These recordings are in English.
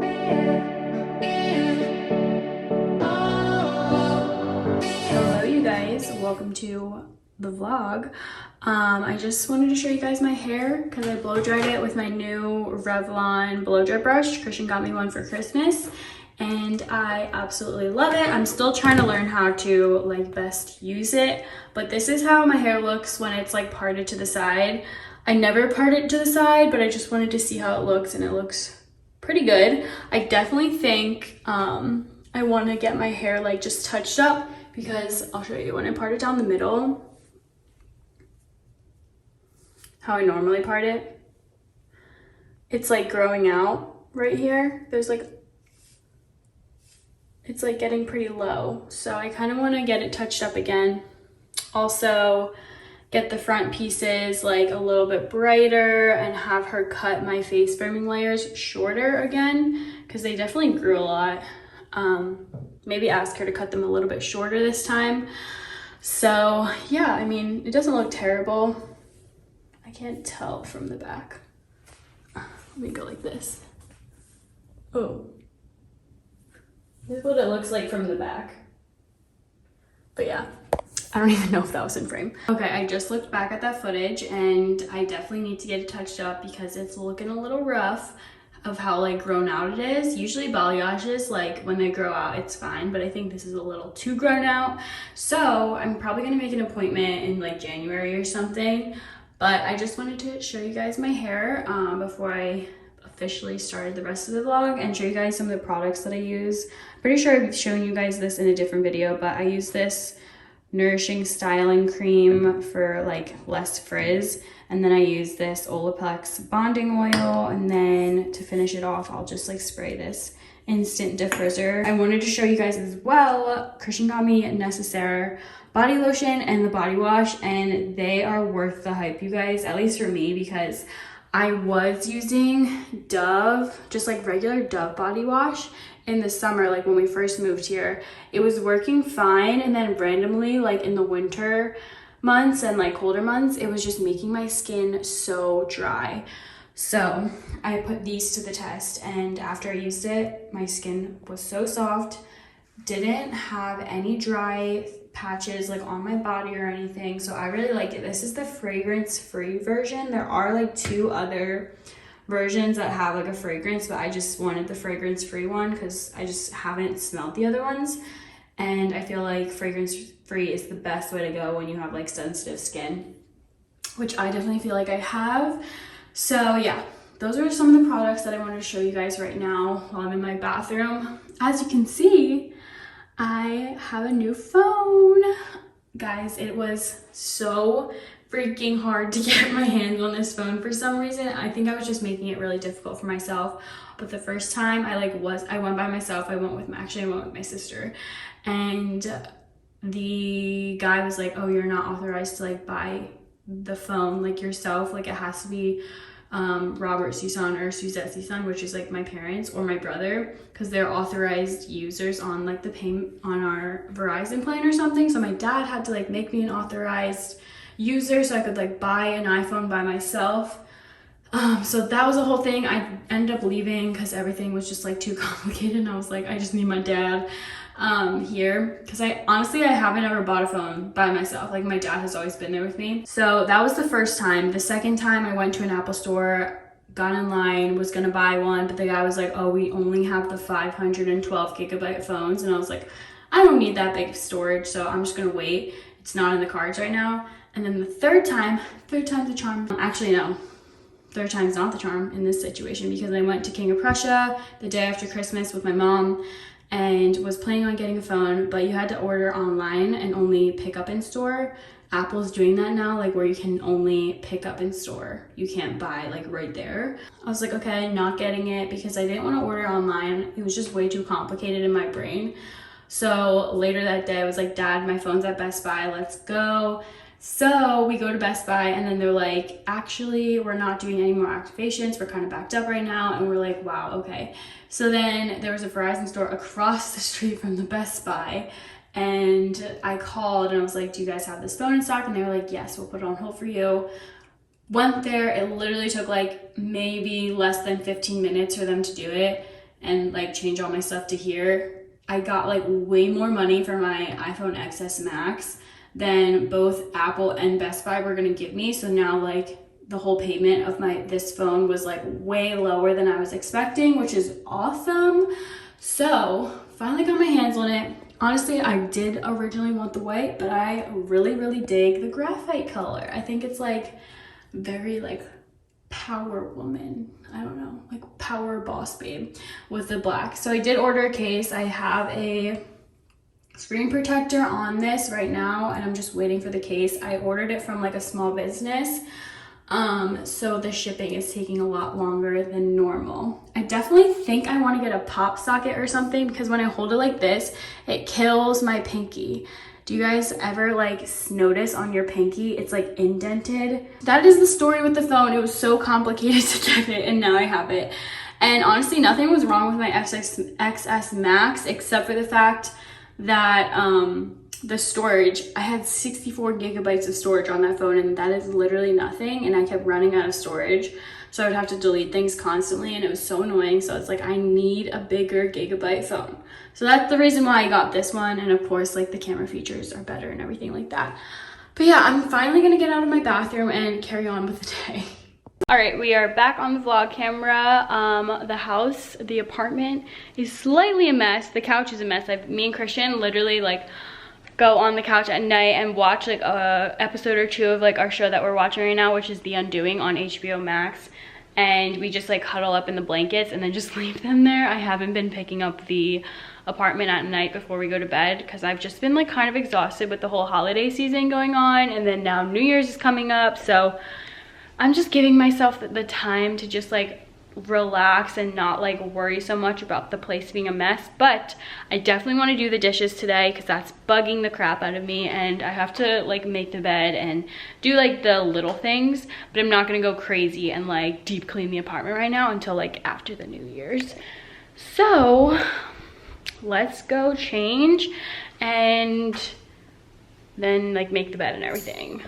Hello you guys, welcome to the vlog. I just wanted to show you guys my hair because I blow dried it with my new Revlon blow dry brush. Christian got me one for Christmas and I absolutely love it. I'm still trying to learn how to like best use it, but this is how my hair looks when it's like parted to the side. I never part it to the side, but I just wanted to see how it looks and it looks pretty good. I definitely think I want to get my hair like just touched up because I'll show you when I part it down the middle how I normally part it. It's like growing out right here. There's like, it's like getting pretty low. So I kind of want to get it touched up again. Also get the front pieces like a little bit brighter and have her cut my face framing layers shorter again because they definitely grew a lot. Maybe ask her to cut them a little bit shorter this time. So yeah, I mean, it doesn't look terrible. I can't tell from the back. Let me go like this. Oh, this is what it looks like from the back. But yeah, I don't even know if that was in frame. Okay, I just looked back at that footage and I definitely need to get it touched up because it's looking a little rough of how like grown out it is. Usually balayages, like when they grow out, it's fine, but I think this is a little too grown out. So I'm probably gonna make an appointment in like January or something. But I just wanted to show you guys my hair before I officially started the rest of the vlog and show you guys some of the products that I use. I'm pretty sure I've shown you guys this in a different video, but I use this nourishing styling cream for like less frizz, and then I use this Olaplex bonding oil, and then to finish it off I'll just like spray this instant Defrizzer. I wanted to show you guys as well, Christian got me Necessaire body lotion and the body wash, and they are worth the hype, you guys, at least for me, because I was using Dove, just like regular Dove body wash in the summer, like when we first moved here. It was working fine, and then randomly, like in the winter months and like colder months, it was just making my skin so dry. So I put these to the test, and after I used it, my skin was so soft, didn't have any dry patches like on my body or anything. So I really liked it. This is the fragrance free version. There are like 2 other versions that have like a fragrance, but I just wanted the fragrance free one because I just haven't smelled the other ones, and I feel like fragrance free is the best way to go when you have like sensitive skin, which I definitely feel like I have. So yeah, those are some of the products that I wanted to show you guys right now while I'm in my bathroom. As you can see, I have a new phone. Guys, it was so freaking hard to get my hands on this phone for some reason. I think I was just making it really difficult for myself. But the first time I went by myself. I went with my sister, and the guy was like, oh, you're not authorized to like buy the phone like yourself. Like it has to be Robert Sison or Suzette Sison, which is like my parents or my brother, because they're authorized users on like the payment on our Verizon plan or something. So my dad had to like make me an authorized user so I could like buy an iPhone by myself. So that was the whole thing. I ended up leaving because everything was just like too complicated, and I was like, I just need my dad here, because I haven't ever bought a phone by myself. Like my dad has always been there with me. So that was the first time. The second time I went to an Apple store, got in line, was gonna buy one, but the guy was like, oh, we only have the 512 gigabyte phones, and I was like, I don't need that big storage, so I'm just gonna wait. It's not in the cards right now. And then the third time's the charm. Actually, no. Third time's not the charm in this situation, because I went to King of Prussia the day after Christmas with my mom and was planning on getting a phone, but you had to order online and only pick up in store. Apple's doing that now, like where you can only pick up in store. You can't buy like right there. I was like, okay, not getting it because I didn't want to order online. It was just way too complicated in my brain. So later that day I was like, Dad, my phone's at Best Buy, let's go. So we go to Best Buy, and then they're like, actually, we're not doing any more activations. We're kind of backed up right now. And we're like, wow, okay. So then there was a Verizon store across the street from the Best Buy, and I called and I was like, do you guys have this phone in stock? And they were like, yes, we'll put it on hold for you. Went there. It literally took like maybe less than 15 minutes for them to do it. and like change all my stuff to here, I got like way more money for my iPhone XS Max than both Apple and Best Buy were gonna give me. So now like the whole payment of this phone was like way lower than I was expecting, which is awesome. So finally got my hands on it. Honestly, I did originally want the white, but I really, really dig the graphite color. I think it's like very like power woman. I don't know, like power boss babe with the black. So I did order a case. I have a screen protector on this right now, and I'm just waiting for the case. I ordered it from like a small business. So the shipping is taking a lot longer than normal. I definitely think I want to get a pop socket or something, because when I hold it like this, it kills my pinky. Do you guys ever like notice on your pinky it's like indented? That is the story with the phone. It was so complicated to get it, and now I have it. And honestly, nothing was wrong with my XS Max except for the fact that the storage, I had 64 gigabytes of storage on that phone, and that is literally nothing, and I kept running out of storage, so I would have to delete things constantly, and it was so annoying. So it's like, I need a bigger gigabyte phone. So that's the reason why I got this one, and of course like the camera features are better and everything like that. But yeah, I'm finally gonna get out of my bathroom and carry on with the day. All right, we are back on the vlog camera. The apartment is slightly a mess. The couch is a mess. Me and Christian literally like go on the couch at night and watch like a episode or two of like our show that we're watching right now, which is The Undoing on HBO Max. And we just like huddle up in the blankets and then just leave them there. I haven't been picking up the apartment at night before we go to bed, because I've just been like kind of exhausted with the whole holiday season going on, and then now New Year's is coming up. So I'm just giving myself the time to just like relax and not like worry so much about the place being a mess. But I definitely want to do the dishes today, because that's bugging the crap out of me, and I have to like make the bed and do like the little things, but I'm not gonna go crazy and like deep clean the apartment right now until like after the New Year's. So let's go change and then like make the bed and everything.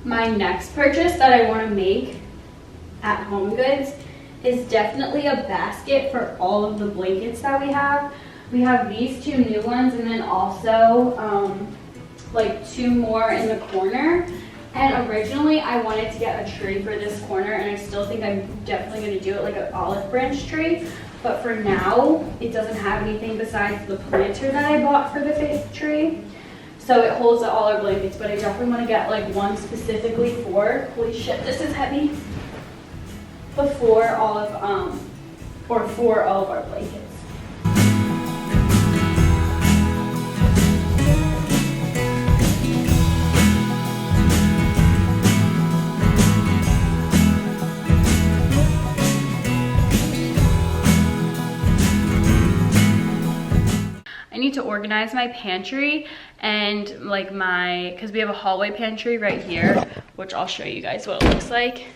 My next purchase that I want to make at Home Goods is definitely a basket for all of the blankets that we have. We have these two new ones, and then also like two more in the corner. And originally I wanted to get a tree for this corner, and I still think I'm definitely going to do it, like an olive branch tree. But for now, it doesn't have anything besides the planter that I bought for the fake tree. So it holds all our blankets, but I definitely want to get like one specifically for, holy shit, this is heavy, before all of, or for all of our blankets. I need to organize my pantry and like because we have a hallway pantry right here, which I'll show you guys what it looks like.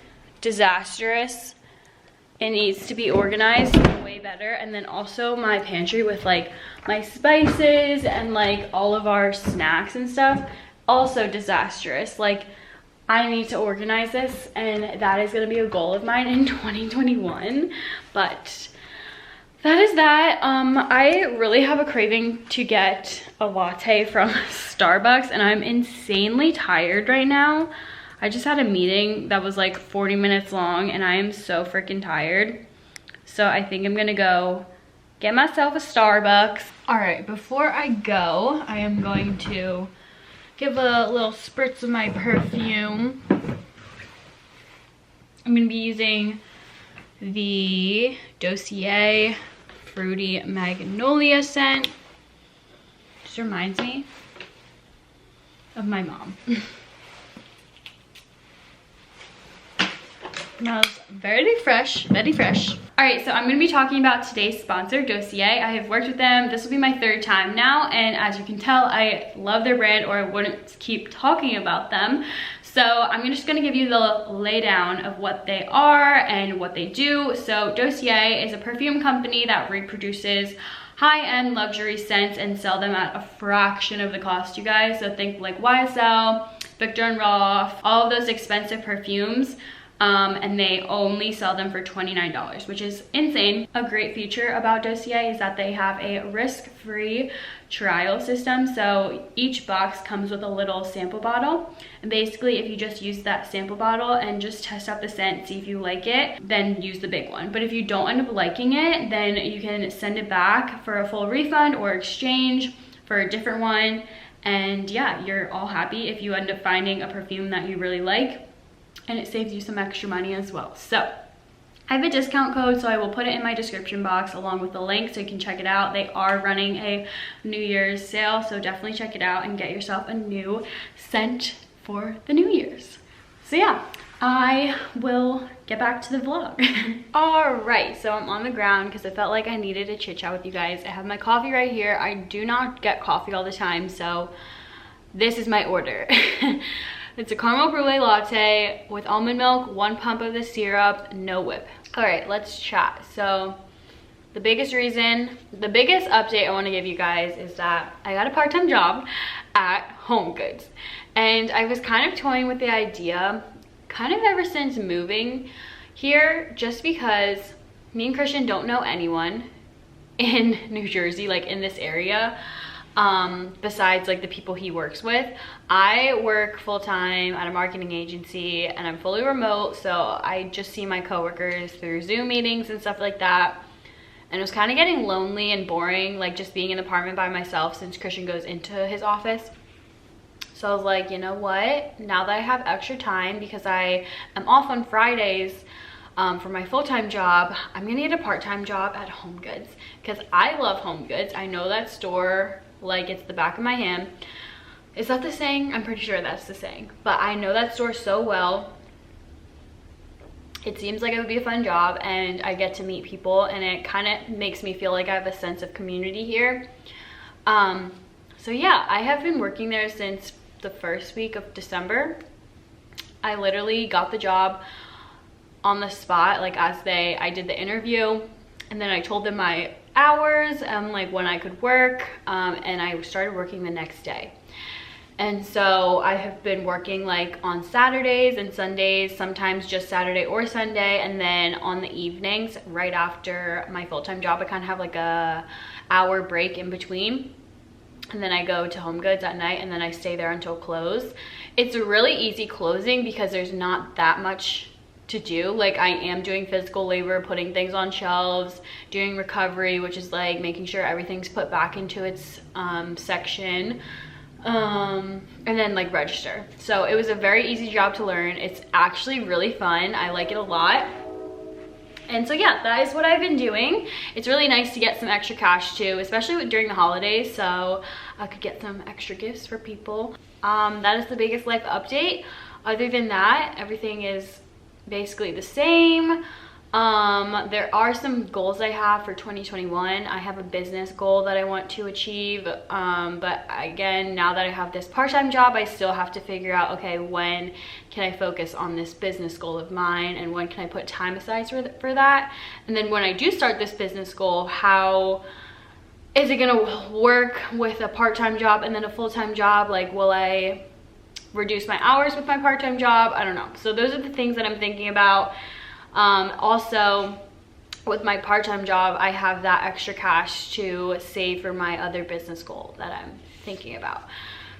Disastrous. It needs to be organized way better. And then also my pantry with like my spices and like all of our snacks and stuff, also disastrous. Like, I need to organize this, and that is going to be a goal of mine in 2021. But that is that. I really have a craving to get a latte from Starbucks, and I'm insanely tired right now. I just had a meeting that was like 40 minutes long, and I am so freaking tired. So I think I'm gonna go get myself a Starbucks. All right, before I go, I am going to give a little spritz of my perfume. I'm gonna be using the Dossier Fruity Magnolia scent. Just reminds me of my mom. Smells very fresh, very fresh. All right, so I'm gonna be talking about today's sponsor, Dossier. I have worked with them. This will be my 3rd time now, and as you can tell, I love their brand, or I wouldn't keep talking about them. So I'm just gonna give you the laydown of what they are and what they do. So Dossier is a perfume company that reproduces high-end luxury scents and sell them at a fraction of the cost, you guys. So think like YSL, Victor and Rolf, all of those expensive perfumes. And they only sell them for $29, which is insane. A great feature about Dossier is that they have a risk-free trial system. So each box comes with a little sample bottle. And basically, if you just use that sample bottle and just test out the scent, see if you like it, then use the big one. But if you don't end up liking it, then you can send it back for a full refund or exchange for a different one. And yeah, you're all happy if you end up finding a perfume that you really like. And it saves you some extra money as well. So I have a discount code, so I will put it in my description box along with the link so you can check it out. They are running a New Year's sale, so definitely check it out and get yourself a new scent for the New Year's. So yeah, I will get back to the vlog. All right, so I'm on the ground because I felt like I needed to chit chat with you guys. I have my coffee right here. I do not get coffee all the time, so this is my order. It's a caramel brulee latte with almond milk, 1 pump of the syrup, no whip. All right, let's chat. So the biggest update I want to give you guys is that I got a part-time job at Home Goods. And I was kind of toying with the idea kind of ever since moving here, just because me and Christian don't know anyone in New Jersey, like in this area. Besides like the people he works with. I work full-time at a marketing agency and I'm fully remote, so I just see my coworkers through Zoom meetings and stuff like that. And it was kind of getting lonely and boring, like just being in the apartment by myself since Christian goes into his office. So I was like, you know what, now that I have extra time because I am off on Fridays for my full-time job, I'm gonna get a part-time job at Home Goods because I love Home Goods. I know that store like it's the back of my hand. Is that the saying? I'm pretty sure that's the saying. But I know that store so well. It seems like it would be a fun job and I get to meet people and it kind of makes me feel like I have a sense of community here. So yeah, I have been working there since the 1st week of December. I literally got the job on the spot, like I did the interview, and then I told them my hours and like when I could work, and I started working the next day. And so I have been working like on Saturdays and Sundays, sometimes just Saturday or Sunday, and then on the evenings right after my full-time job I kind of have like a hour break in between, and then I go to Home Goods at night and then I stay there until close. It's really easy closing because there's not that much to do. Like I am doing physical labor, putting things on shelves, doing recovery, which is like making sure everything's put back into its section, and then like register. So it was a very easy job to learn. It's actually really fun. I like it a lot. And so yeah, that is what I've been doing. It's really nice to get some extra cash too, especially during the holidays, so I could get some extra gifts for people. That is the biggest life update. Other than that, everything is basically the same. There are some goals I have for 2021. I have a business goal that I want to achieve, but again, now that I have this part-time job, I still have to figure out, okay, when can I focus on this business goal of mine and when can I put time aside for that? And then when I do start this business goal, how is it gonna work with a part-time job and then a full-time job? Like, will I reduce my hours with my part-time job? I don't know. So those are the things that I'm thinking about. Also, with my part-time job, I have that extra cash to save for my other business goal that I'm thinking about.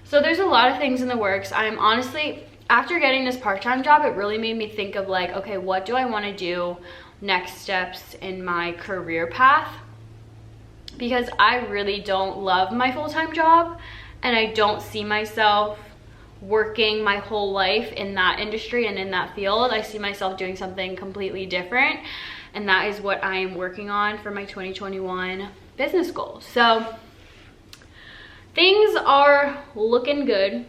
So there's a lot of things in the works. I'm honestly, after getting this part-time job, it really made me think of like, okay, what do I want to do next steps in my career path? Because I really don't love my full-time job and I don't see myself working my whole life in that industry and in that field. I see myself doing something completely different, and that is what I am working on for my 2021 business goals. So things are looking good.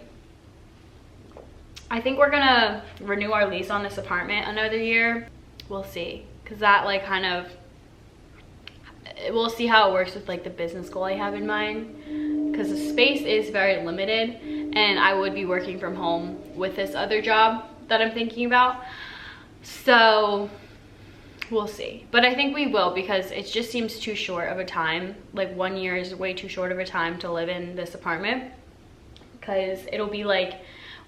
I think we're gonna renew our lease on this apartment another year. We'll see, because that like kind of, we'll see how it works with like the business goal I have in mind, because the space is very limited and I would be working from home with this other job that I'm thinking about. So we'll see, but I think we will, because it just seems too short of a time. Like 1 year is way too short of a time to live in this apartment, because it'll be like,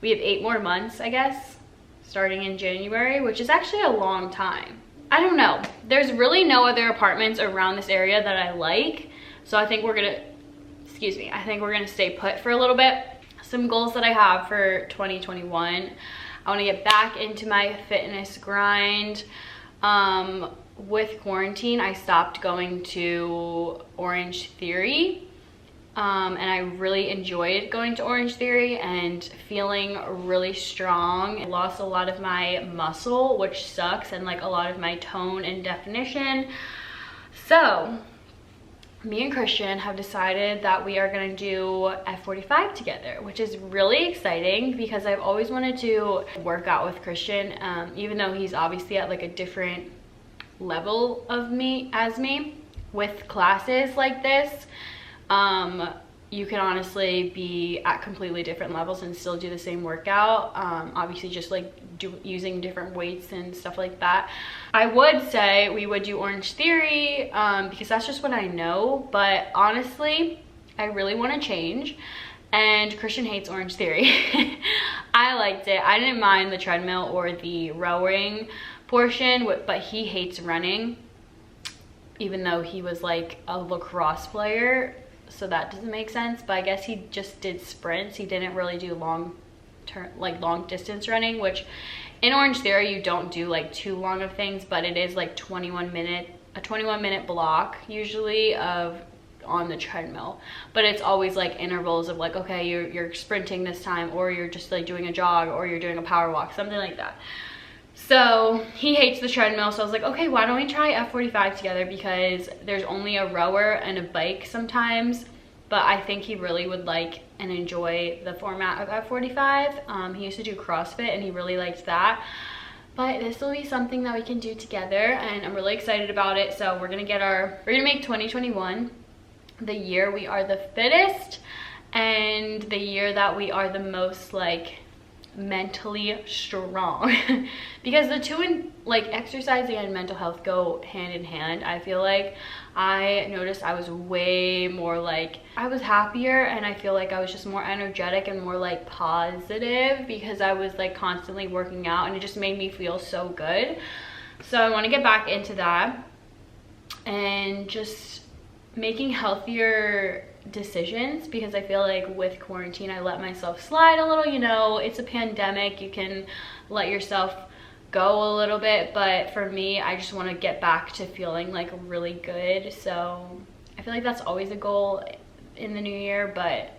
we have 8 more months, I guess, starting in January, which is actually a long time. I don't know. There's really no other apartments around this area that I like. So I think we're gonna, I think we're gonna stay put for a little bit. Some goals that I have for 2021. I wanna get back into my fitness grind. With quarantine, I stopped going to Orange Theory. And I really enjoyed going to Orange Theory and feeling really strong. I lost a lot of my muscle, which sucks, and like a lot of my tone and definition. So me and Christian have decided that we are gonna do F45 together, which is really exciting because I've always wanted to work out with Christian, even though he's obviously at like a different level of me with classes like this. You can honestly be at completely different levels and still do the same workout. Obviously just like using different weights and stuff like that. I would say we would do Orange Theory because that's just what I know, but honestly I really want to change, and Christian hates Orange Theory. I liked it. I didn't mind the treadmill or the rowing portion, but he hates running, even though he was like a lacrosse player, so that doesn't make sense. But I guess he just did sprints. He didn't really do long distance running, which in Orange Theory you don't do like too long of things, but it is like a 21 minute block usually of on the treadmill, but it's always like intervals of like, okay, you're sprinting this time, or you're just like doing a jog, or you're doing a power walk, something like that. So he hates the treadmill, so I was like, okay, why don't we try F45 together, because there's only a rower and a bike sometimes, but I think he really would like and enjoy the format of F45. He used to do CrossFit and he really liked that, but this will be something that we can do together, and I'm really excited about it. So we're gonna make 2021 the year we are the fittest, and the year that we are the most like mentally strong, because the two in like exercising and mental health go hand in hand. I feel like I noticed I was way more like, I was happier, and I feel like I was just more energetic and more like positive because I was like constantly working out, and it just made me feel so good. So I want to get back into that and just making healthier decisions, because I feel like with quarantine I let myself slide a little. You know, it's a pandemic, you can let yourself go a little bit, but for me I just want to get back to feeling like really good. So I feel like that's always a goal in the new year, but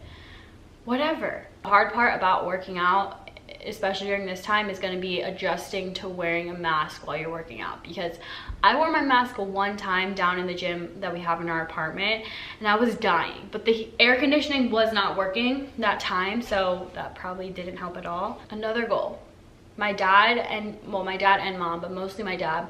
whatever. The hard part about working out, especially during this time, is going to be adjusting to wearing a mask while you're working out, because I wore my mask one time down in the gym that we have in our apartment and I was dying, but the air conditioning was not working that time, so that probably didn't help at all. Another goal, my dad and mom, but mostly my dad,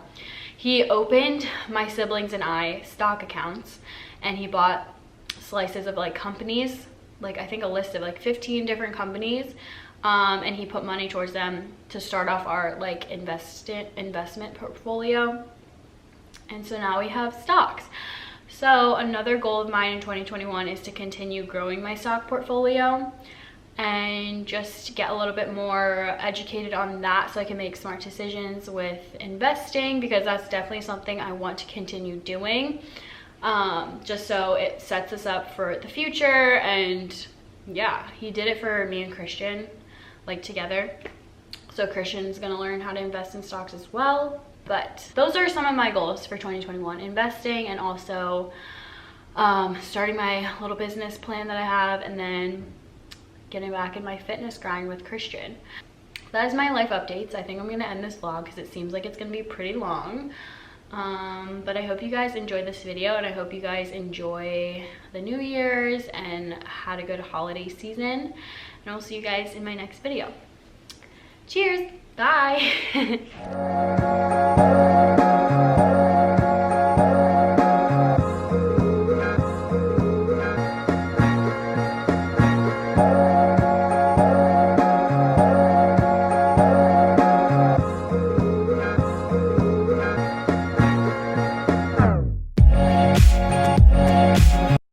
he opened my siblings and I stock accounts, and he bought slices of like companies, like I think a list of like 15 different companies, and he put money towards them to start off our like investment portfolio. And so now we have stocks. So another goal of mine in 2021 is to continue growing my stock portfolio and just get a little bit more educated on that, so I can make smart decisions with investing, because that's definitely something I want to continue doing, just so it sets us up for the future. And yeah, he did it for me and Christian, like together. So Christian's gonna learn how to invest in stocks as well. But those are some of my goals for 2021, investing, and also starting my little business plan that I have, and then getting back in my fitness grind with Christian. That is my life updates. I think I'm gonna end this vlog because it seems like it's gonna be pretty long. But I hope you guys enjoyed this video, and I hope you guys enjoy the New Year's and had a good holiday season. And I'll see you guys in my next video. Cheers. Bye.